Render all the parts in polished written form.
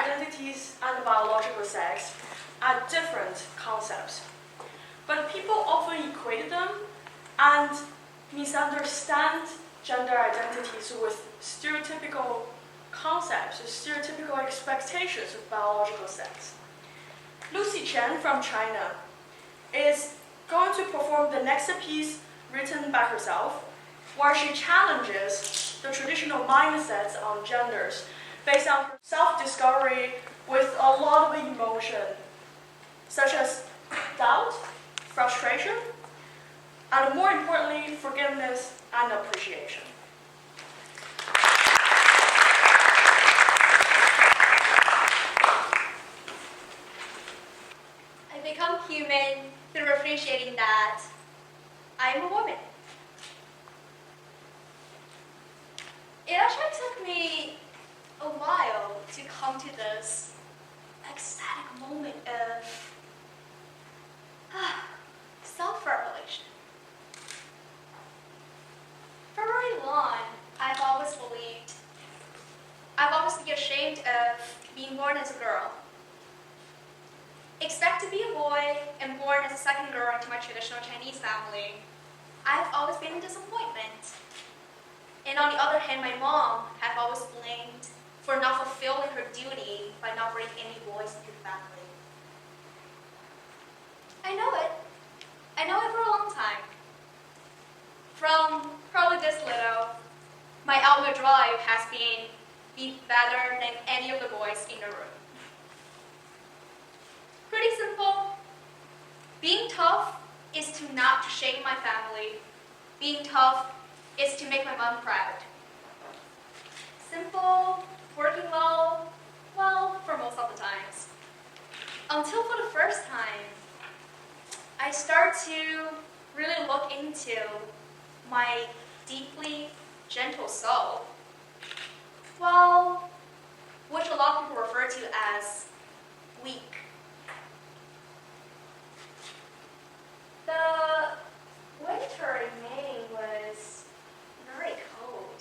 identities and biological sex are different concepts, but people often equate them and misunderstand gender identities with stereotypical concepts, stereotypical expectations of biological sex. Lucy Chen from China is going to perform the next piece written by herself, where she challenges the traditional mindsets on genders based on her self-discovery with a lot of emotion, such as doubt, frustration, and more importantly, forgiveness and appreciation. I become human through appreciating that I'm a woman. It actually took me a while to come to this ecstatic moment of self-revelation. For very long, I've always been ashamed of being born as a girl. Expect to be a boy and born as a second girl into my traditional Chinese family. I've always been a disappointment. And on the other hand, my mom had always blamed for not fulfilling her duty by not bringing any boys into the family. I know it. I know it for a long time. From probably this little, my outward drive has been be better than any of the boys in the room. Pretty simple. Being tough is to not shame my family. Being tough is to make my mom proud. Simple, working well, for most of the times. Until for the first time, I start to really look into my deeply gentle soul. Well, which a lot of people refer to as weak. The winter in May was very cold,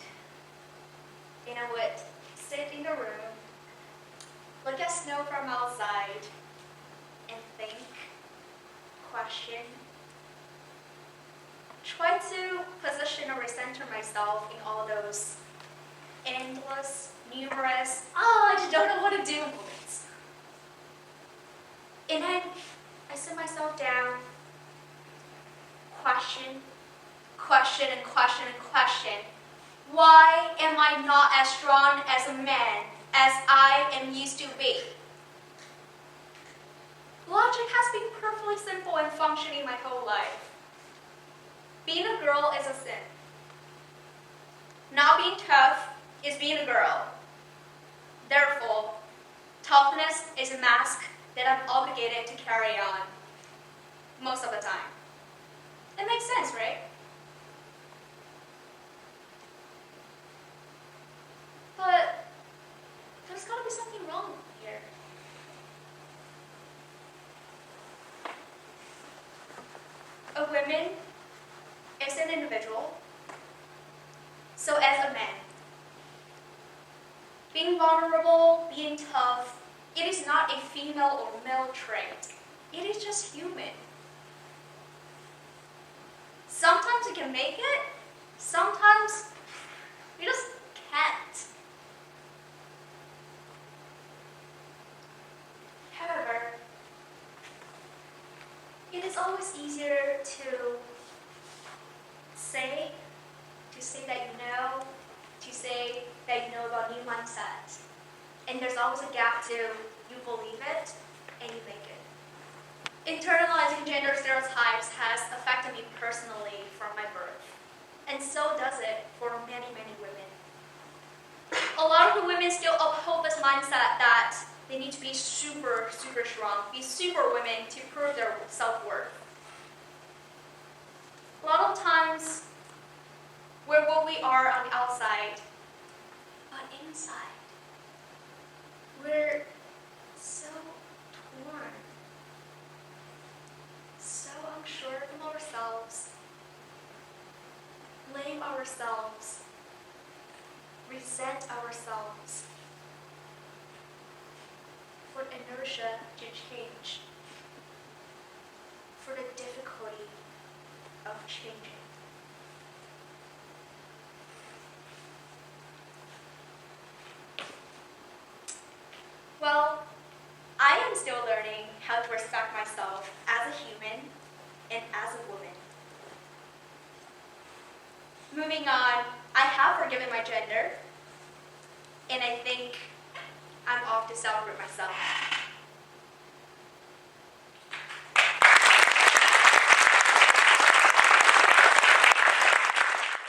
and I would sit in the room, look at snow from outside, and think, question, try to position or recenter myself in all those endless, numerous, I just don't know what to do moments. And then I sit myself down, question, and question. Why am I not as strong as a man as I am used to be? Logic has been perfectly simple and functioning my whole life. Being a girl is a sin. Not being tough is being a girl. Therefore, toughness is a mask that I'm obligated to carry on most of the time. It makes sense, right? But there's got to be something wrong here. A woman is an individual, so as a man. Being vulnerable, being tough, it is not a female or male trait. It is just human. Sometimes you can make it, sometimes you just can't. However, it is always easier to say that you know about new mindset. And there's always a gap to you believe it and you make it. Internalizing gender stereotypes has affected me personally from my birth. And so does it for many, many women. A lot of the women still uphold this mindset that they need to be super, super strong, be super women to prove their self-worth. A lot of times, we're what we are on the outside, but inside, we're so torn, so unsure of ourselves, blame ourselves, resent ourselves. for the inertia to change, for the difficulty of changing. Well, I am still learning how to respect myself as a human and as a woman. Moving on, I have forgiven my gender, and I think I'm off to celebrate myself.